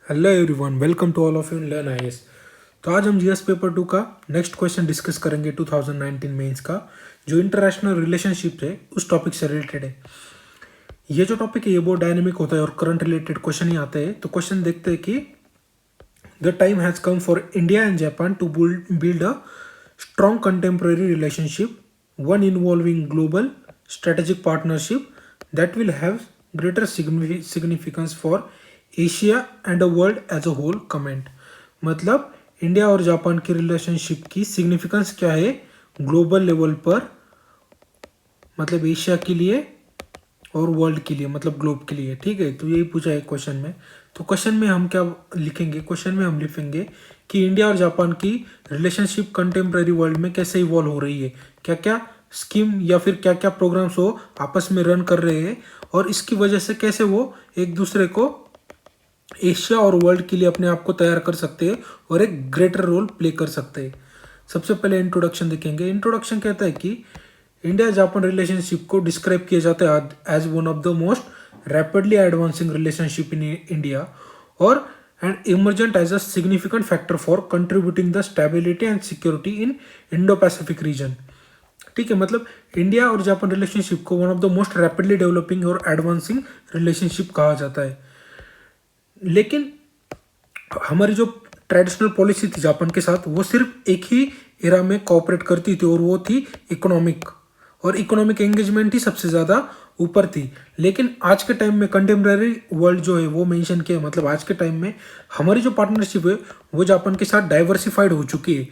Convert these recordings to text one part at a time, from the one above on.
Hello everyone, welcome to all of you learn IAS. तो आज हम जीएस पेपर 2 का नेक्स्ट क्वेश्चन डिस्कस करेंगे 2019 मेंस का, जो इंटरनेशनल रिलेशनशिप है उस टॉपिक से रिलेटेड है। ये जो टॉपिक है ये बहुत डायनेमिक होता है और करंट रिलेटेड क्वेश्चन ही आते हैं। तो क्वेश्चन देखते हैं कि the time has come for India and Japan to build a strong contemporary relationship, one involving global strategic partnership that will have greater significance for Asia and the world as a whole. Comment मतलब India और Japan की relationship की significance क्या है global level पर, मतलब Asia के लिए और वर्ल्ड के लिए, मतलब ग्लोब के लिए। ठीक है, तो यही पूछा है क्वेश्चन में। तो क्वेश्चन में हम क्या लिखेंगे? क्वेश्चन में हम लिखेंगे कि इंडिया और जापान की रिलेशनशिप कंटेम्प्रेरी वर्ल्ड में कैसे इवॉल्व हो रही है, क्या क्या स्कीम या फिर क्या क्या प्रोग्राम्स वो आपस में रन कर रहे हैं, और इसकी वजह से कैसे वो एक दूसरे को एशिया और वर्ल्ड के लिए अपने आप को तैयार कर सकते हैं और एक ग्रेटर रोल प्ले कर सकते हैं। सबसे पहले इंट्रोडक्शन देखेंगे। इंट्रोडक्शन कहता है कि इंडिया जापान रिलेशनशिप को डिस्क्राइब किया जाता है as one of the most rapidly advancing relationship in India और and emergent as a significant factor for contributing the stability and security in Indo Pacific region. ठीक है, मतलब इंडिया और Japan relationship को one of the most rapidly developing और advancing relationship कहा जाता है। लेकिन हमारी जो ट्रेडिशनल पॉलिसी थी जापान के साथ, वो सिर्फ एक ही एरा में कोऑपरेट करती थी और वो थी इकोनॉमिक, और इकोनॉमिक एंगेजमेंट ही सबसे ज़्यादा ऊपर थी। लेकिन आज के टाइम में कंटेम्प्रेरी वर्ल्ड जो है वो मेंशन किया, मतलब आज के टाइम में हमारी जो पार्टनरशिप है वो जापान के साथ डाइवर्सिफाइड हो चुकी है।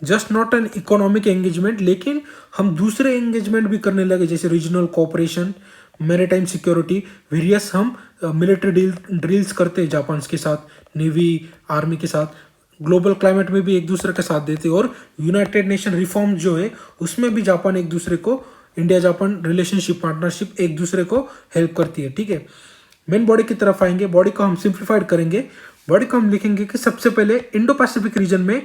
Just not an economic engagement, लेकिन हम दूसरे एंगेजमेंट भी करने लगे, जैसे regional cooperation, maritime security, various हम मिलिट्री ड्रिल्स करते हैं जापान के साथ, नेवी आर्मी के साथ। ग्लोबल क्लाइमेट में भी एक दूसरे का साथ देते हैं, और यूनाइटेड नेशन रिफॉर्म जो है उसमें भी जापान एक दूसरे को, इंडिया जापान रिलेशनशिप पार्टनरशिप एक दूसरे को हेल्प करती है। ठीक है, मेन बॉडी की तरफ आएंगे। बॉडी को हम सिंप्लीफाइड करेंगे। बॉडी को हम लिखेंगे कि सबसे पहले इंडो पैसिफिक रीजन में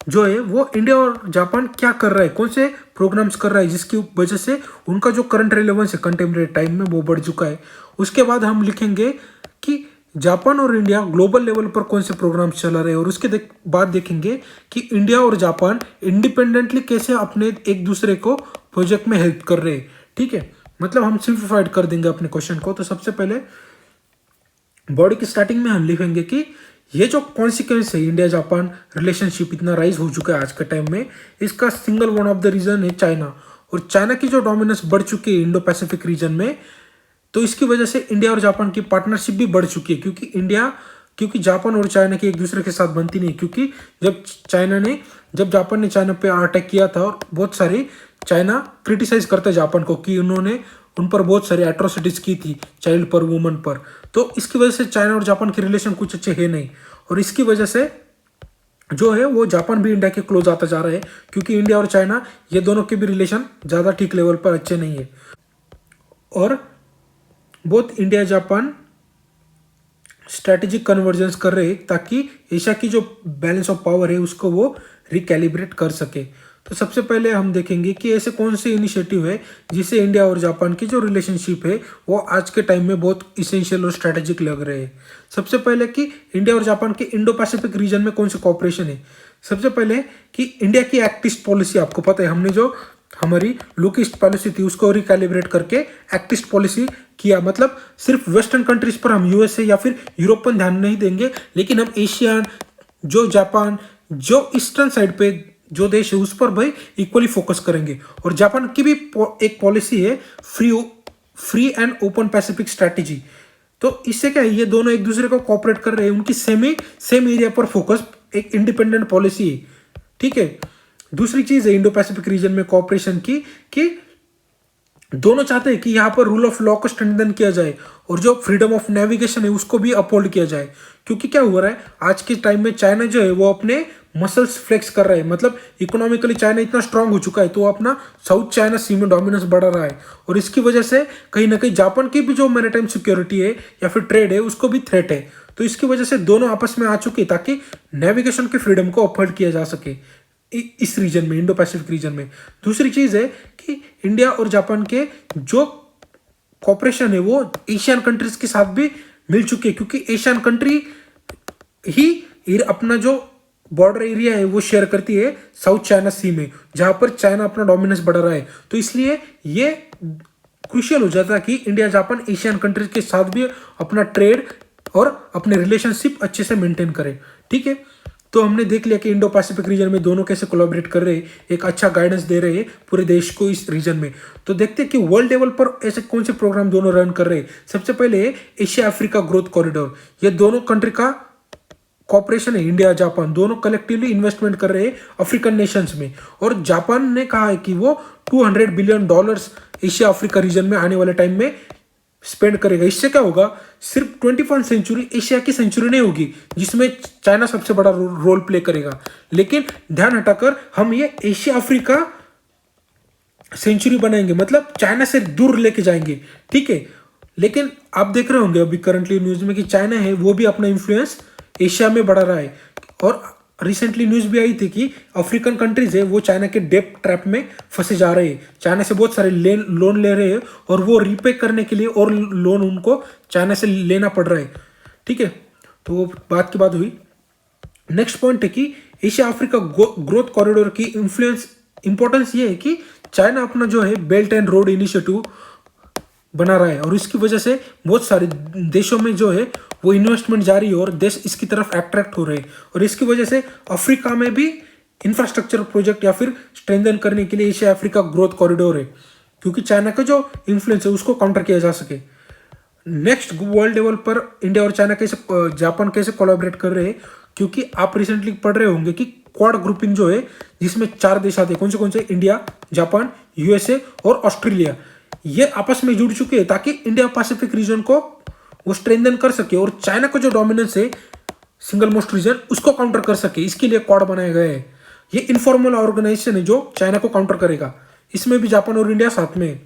जो है वो इंडिया और जापान क्या कर रहा है, कौन से प्रोग्राम्स कर रहा है, जिसकी वजह से उनका जो करंट रिलेवेंस है कंटेम्प्रेरी टाइम में वो बढ़ चुका है। उसके बाद हम लिखेंगे कि जापान और इंडिया ग्लोबल लेवल पर कौन से प्रोग्राम्स चला रहे हैं, और उसके बाद देखेंगे कि इंडिया और जापान इंडिपेंडेंटली कैसे अपने एक दूसरे को प्रोजेक्ट में हेल्प कर रहे हैं। ठीक है, मतलब हम सिंप्लीफाइड कर देंगे अपने क्वेश्चन को। तो सबसे पहले बॉडी की स्टार्टिंग में हम लिखेंगे कि ये जो कॉन्सिक्वेंस है इंडिया जापान रिलेशनशिप इतना राइज हो चुका है आज के टाइम में, इसका single one of the reason है चाइना। और चाइना की जो डोमिनेंस बढ़ चुकी है इंडो पैसिफिक रीजन में, तो इसकी वजह से इंडिया और जापान की पार्टनरशिप भी बढ़ चुकी है। क्योंकि जापान और चाइना की एक दूसरे के साथ बनती नहीं, क्योंकि जब जापान ने चाइना पे अटैक किया था, और बहुत सारी चाइना क्रिटिसाइज करता है जापान को कि उन्होंने उन पर बहुत सारी एट्रोसिटीज की थी, चाइल्ड पर, वुमन पर। तो इसकी वजह से चाइना और जापान के रिलेशन कुछ अच्छे है नहीं, और इसकी वजह से जो है वो जापान भी इंडिया के क्लोज आता जा रहा है, क्योंकि इंडिया और चाइना ये दोनों के भी रिलेशन ज़्यादा ठीक लेवल पर अच्छे नहीं है। और बहुत इंडिया जापान स्ट्रैटेजिक कन्वर्जेंस कर रहे हैं ताकि एशिया की जो बैलेंस ऑफ पावर है उसको वो रिकैलिब्रेट कर सके। तो सबसे पहले हम देखेंगे कि ऐसे कौन से इनिशिएटिव है जिससे इंडिया और जापान की जो रिलेशनशिप है वो आज के टाइम में बहुत इसेंशियल और स्ट्रैटेजिक लग रहे हैं। सबसे पहले कि इंडिया और जापान के इंडो पैसिफिक रीजन में कौन से कॉपरेशन है। सबसे पहले कि इंडिया की एक्ट ईस्ट पॉलिसी, आपको पता है हमने जो हमारी लुक ईस्ट पॉलिसी थी उसको रिकैलिब्रेट करके एक्ट ईस्ट पॉलिसी किया। मतलब सिर्फ वेस्टर्न कंट्रीज पर हम यूएसए या फिर यूरोप पर ध्यान नहीं देंगे, लेकिन हम एशियन, जो जापान, जो ईस्टर्न साइड पे जो देश है उस पर भाई इक्वली फोकस करेंगे। और जापान की भी एक पॉलिसी है free and open Pacific strategy. तो इससे क्या है, ये दोनों एक दूसरे को कोऑपरेट कर रहे हैं, उनकी सेम एरिया पर फोकस, एक इंडिपेंडेंट पॉलिसी है। ठीक है, दूसरी चीज है इंडो पैसिफिक रीजन में कोऑपरेशन की, कि दोनों चाहते हैं कि यहाँ पर रूल ऑफ लॉ को स्ट्रेंथन किया जाए और जो फ्रीडम ऑफ नेविगेशन है उसको भी अपहोल्ड किया जाए। क्योंकि क्या हो रहा है आज के टाइम में, चाइना जो है वो अपने मसल्स फ्लेक्स कर रहा है, मतलब इकोनॉमिकली चाइना इतना स्ट्रांग हो चुका है, तो वो अपना साउथ चाइना सी में डोमिनेंस बढ़ा रहा है, और इसकी वजह से कहीं ना कहीं जापान की भी जो मैरीटाइम सिक्योरिटी है या फिर ट्रेड है उसको भी थ्रेट है। तो इसकी वजह से दोनों आपस में आ चुके ताकि नेविगेशन के फ्रीडम को अपहोल्ड किया जा सके इस रीजन में, इंडो पैसिफिक रीजन में। दूसरी चीज है कि इंडिया और जापान के जो कॉपरेशन है वो एशियन कंट्रीज के साथ भी मिल चुके हैं, क्योंकि एशियन कंट्री ही अपना जो बॉर्डर एरिया है वो शेयर करती है साउथ चाइना सी में, जहां पर चाइना अपना डोमिनेंस बढ़ा रहा है। तो इसलिए ये क्रूशियल हो जाता है कि इंडिया जापान एशियन कंट्रीज के साथ भी अपना ट्रेड और अपने रिलेशनशिप अच्छे से मेंटेन करे। ठीक है, तो हमने देख लिया कि इंडो पैसिफिक रीजन में दोनों कैसे कोलैबोरेट कर रहे हैं, एक अच्छा गाइडेंस दे रहे हैं पूरे देश को इस रीजन में। तो देखते हैं कि वर्ल्ड लेवल पर ऐसे कौन से प्रोग्राम दोनों रन कर रहे हैं। सबसे पहले एशिया अफ्रीका ग्रोथ कॉरिडोर, ये दोनों कंट्री का कॉपरेशन है। इंडिया जापान दोनों कलेक्टिवली इन्वेस्टमेंट कर रहे हैं अफ्रीकन नेशंस में, और जापान ने कहा है कि वो $200 बिलियन एशिया अफ्रीका रीजन में आने वाले टाइम में स्पेंड करेगा। इससे क्या होगा, सिर्फ 21वीं सेंचुरी एशिया की सेंचुरी नहीं होगी जिसमें चाइना सबसे बड़ा रोल प्ले करेगा, लेकिन ध्यान हटाकर हम ये एशिया अफ्रीका सेंचुरी बनाएंगे, मतलब चाइना से दूर लेके जाएंगे। ठीक है, लेकिन आप देख रहे होंगे अभी करंटली न्यूज में कि चाइना है वो भी अपना इन्फ्लुएंस एशिया में बढ़ा रहा है। और रिसेंटली न्यूज भी आई थी कि अफ्रीकन कंट्रीज है वो चाइना के डेट ट्रैप में फंसे जा रहे हैं। चाइना से बहुत सारे लोन ले रहे हैं और वो रीपे करने के लिए और लोन उनको चाइना से लेना पड़ रहा है। ठीक है, तो वो बात की बात हुई। नेक्स्ट पॉइंट है कि एशिया अफ्रीका ग्रोथ कॉरिडोर की इंपॉर्टेंस ये है कि चाइना अपना जो है बेल्ट एंड रोड इनिशिएटिव बना रहा है, और इसकी वजह से बहुत सारे देशों में जो है वो इन्वेस्टमेंट जारी है और देश इसकी तरफ अट्रैक्ट हो रहे हैं। और इसकी वजह से अफ्रीका में भी इंफ्रास्ट्रक्चर प्रोजेक्ट या फिर स्ट्रेंथन करने के लिए एशिया अफ्रीका ग्रोथ कॉरिडोर है, क्योंकि चाइना का जो इन्फ्लुएंस है उसको काउंटर किया जा सके। नेक्स्ट, वर्ल्ड लेवल पर इंडिया और चाइना कैसे जापान कैसे कोलैबोरेट कर रहे हैं, क्योंकि आप रिसेंटली पढ़ रहे होंगे कि क्वाड ग्रुपिंग जो है जिसमें 4 देश आते हैं। कौन से? इंडिया, जापान, यूएसए और ऑस्ट्रेलिया। ये आपस में जुड़ चुके हैं ताकि इंडिया पैसिफिक रीजन को वो स्ट्रेंथन कर सके और चाइना का जो डोमिनेंस है सिंगल मोस्ट रीजन उसको काउंटर कर सके। इसके लिए क्वाड बनाए गए हैं। ये इनफॉर्मल ऑर्गेनाइजेशन है जो चाइना को काउंटर करेगा। इसमें भी जापान और इंडिया साथ में है।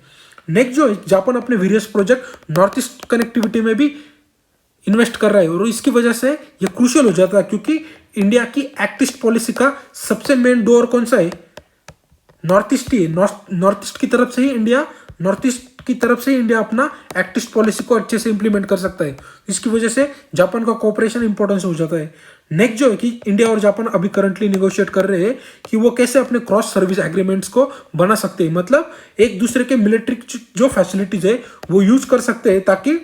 नेक्स्ट जो है, जापान अपने various project north east connectivity में भी इन्वेस्ट कर रहा है, और इसकी वजह से ये क्रूशियल हो जाता है क्योंकि इंडिया की एक्ट ईस्ट पॉलिसी का सबसे मेन डोर कौन सा है? नॉर्थ ईस्ट ही है। नॉर्थ ईस्ट की तरफ से ही इंडिया अपना एक्ट ईस्ट पॉलिसी को अच्छे से इंप्लीमेंट कर सकता है। इसकी वजह से जापान का कोऑपरेशन इंपॉर्टेंस हो जाता है। नेक्स्ट जो है कि इंडिया और जापान अभी करंटली नेगोशिएट कर रहे हैं कि वो कैसे अपने क्रॉस सर्विस एग्रीमेंट्स को बना सकते हैं, मतलब एक दूसरे के मिलिट्री जो फैसिलिटीज है वो यूज कर सकते हैं ताकि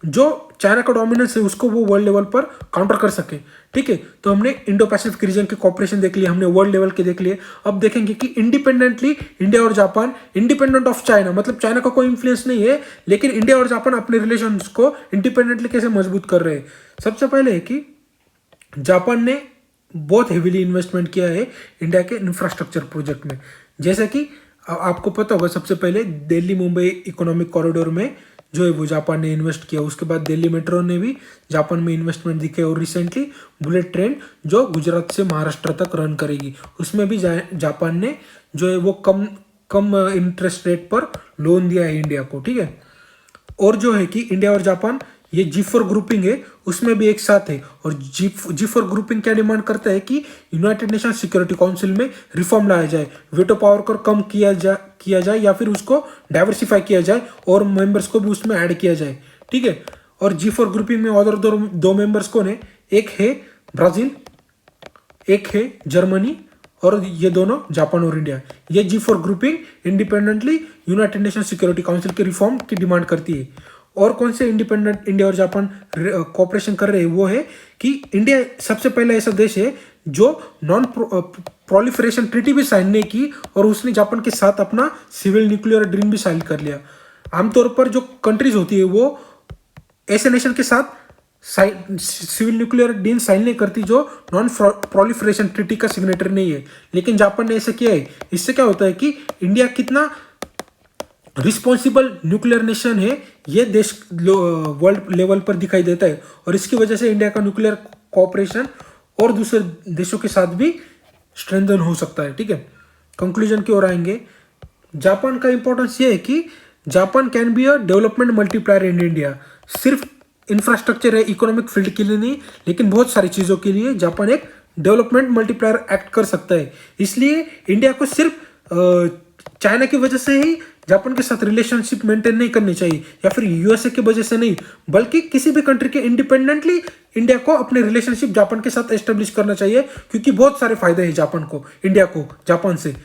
जो चाइना का डोमिनेंस है उसको वो वर्ल्ड लेवल पर काउंटर कर सके। ठीक है, तो हमने इंडो पैसिफिक रीजन के कॉपरेशन देख लिए, हमने वर्ल्ड लेवल के देख लिए। अब देखेंगे कि इंडिपेंडेंटली इंडिया और जापान इंडिपेंडेंट ऑफ चाइना, मतलब चाइना का कोई इन्फ्लुएंस नहीं है, लेकिन इंडिया और जापान अपने रिलेशंस को इंडिपेंडेंटली कैसे मजबूत कर रहे हैं। सबसे पहले है कि जापान ने बहुत हेवीली इन्वेस्टमेंट किया है इंडिया के इंफ्रास्ट्रक्चर प्रोजेक्ट में। जैसे कि आपको पता होगा, सबसे पहले दिल्ली मुंबई इकोनॉमिक कॉरिडोर में जो है वो जापान ने इन्वेस्ट किया। उसके बाद दिल्ली मेट्रो ने भी जापान में इन्वेस्टमेंट दिखे, और रिसेंटली बुलेट ट्रेन जो गुजरात से महाराष्ट्र तक रन करेगी उसमें भी जापान ने जो है वो कम इंटरेस्ट रेट पर लोन दिया है इंडिया को। ठीक है, और जो है कि इंडिया और जापान ये G4 ग्रुपिंग है उसमें भी एक साथ है, और G4 ग्रुपिंग क्या डिमांड करता है कि यूनाइटेड नेशन सिक्योरिटी काउंसिल में रिफॉर्म लाया जाए, वेटो पावर को कम किया जाए या फिर उसको डाइवर्सिफाई किया जाए और मेंबर्स को भी उसमें ऐड किया जाए। ठीक है, और G4 ग्रुपिंग में और दो मेंबर्स कौन है? एक है ब्राजील, एक है जर्मनी, और ये दोनों जापान और इंडिया। ये G4 grouping independently United nation security council के रिफॉर्म की डिमांड करती है। और कौन से इंडिपेंडेंट इंडिया और जापान कोऑपरेशन कर रहे हैं? वो है कि इंडिया सबसे पहला ऐसा देश है जो नॉन प्रोलिफरेशन ट्रीटी भी साइन नहीं की, और उसने जापान के साथ अपना सिविल न्यूक्लियर ड्रीम भी साइन कर लिया। आमतौर पर जो कंट्रीज होती है वो ऐसे नेशन के साथ सिविल न्यूक्लियर डील साइन नहीं करती जो नॉन प्रोलिफरेशन ट्रीटी का सिग्नेटरी नहीं है, लेकिन जापान ने ऐसा किया है। इससे क्या होता है कि इंडिया कितना रिस्पॉन्सिबल न्यूक्लियर नेशन है ये देश वर्ल्ड लेवल पर दिखाई देता है, और इसकी वजह से इंडिया का न्यूक्लियर कोऑपरेशन और दूसरे देशों के साथ भी स्ट्रेंथन हो सकता है। ठीक है, कंक्लूजन की ओर आएंगे। जापान का इंपॉर्टेंस ये है कि Japan can be a development multiplier in India. सिर्फ इंफ्रास्ट्रक्चर है इकोनॉमिक फील्ड के लिए नहीं, लेकिन बहुत सारी चीज़ों के लिए जापान एक डेवलपमेंट मल्टीप्लायर एक्ट कर सकता है। इसलिए इंडिया को सिर्फ चाइना की वजह से ही जापान के साथ रिलेशनशिप मेंटेन नहीं करनी चाहिए, या फिर यूएसए की वजह से नहीं, बल्कि किसी भी कंट्री के इंडिपेंडेंटली इंडिया को अपने रिलेशनशिप जापान के साथ एस्टेब्लिश करना चाहिए, क्योंकि बहुत सारे फायदे हैं जापान को, इंडिया को जापान से।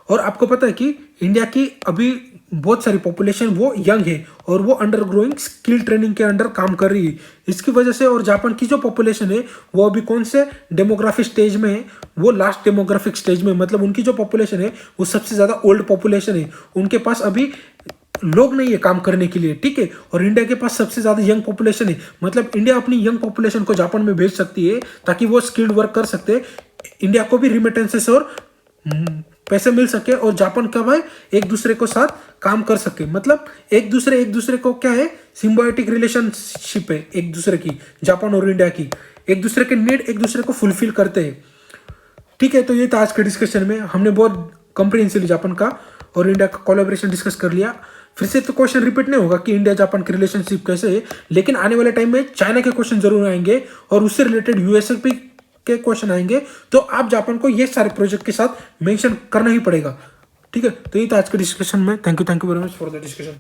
और आपको पता है कि इंडिया की अभी बहुत सारी पॉपुलेशन वो यंग है और वो अंडर ग्रोइंग स्किल ट्रेनिंग के अंडर काम कर रही है, इसकी वजह से। और जापान की जो पॉपुलेशन है वो अभी कौन से डेमोग्राफिक स्टेज में है, वो लास्ट डेमोग्राफिक स्टेज में, मतलब उनकी जो पॉपुलेशन है वो सबसे ज़्यादा ओल्ड पॉपुलेशन है, उनके पास अभी लोग नहीं है काम करने के लिए, ठीक है। और इंडिया के पास सबसे ज़्यादा यंग पॉपुलेशन है, मतलब इंडिया अपनी यंग पॉपुलेशन को जापान में भेज सकती है ताकि वो स्किल्ड वर्क कर सकते हैं, इंडिया को भी रिमिटेंसेस और पैसे मिल सके, और जापान का भाई एक दूसरे को साथ काम कर सके, मतलब एक दूसरे को क्या है, सिम्बायोटिक रिलेशनशिप है एक दूसरे की, जापान और इंडिया की, एक दूसरे के नीड एक दूसरे को फुलफिल करते हैं, ठीक है। तो ये था आज के डिस्कशन में, हमने बहुत कंप्रिहेंसिवली जापान का और इंडिया का कोलैबोरेशन डिस्कस कर लिया। फिर से तो क्वेश्चन रिपीट नहीं होगा कि इंडिया जापान की रिलेशनशिप कैसे है, लेकिन आने वाले टाइम में चाइना के क्वेश्चन जरूर आएंगे और उससे रिलेटेड यूएसए के क्वेश्चन आएंगे, तो आप जापान को ये सारे प्रोजेक्ट के साथ मेंशन करना ही पड़ेगा, ठीक है। तो ये था आज के डिस्कशन में, thank you very much for the discussion.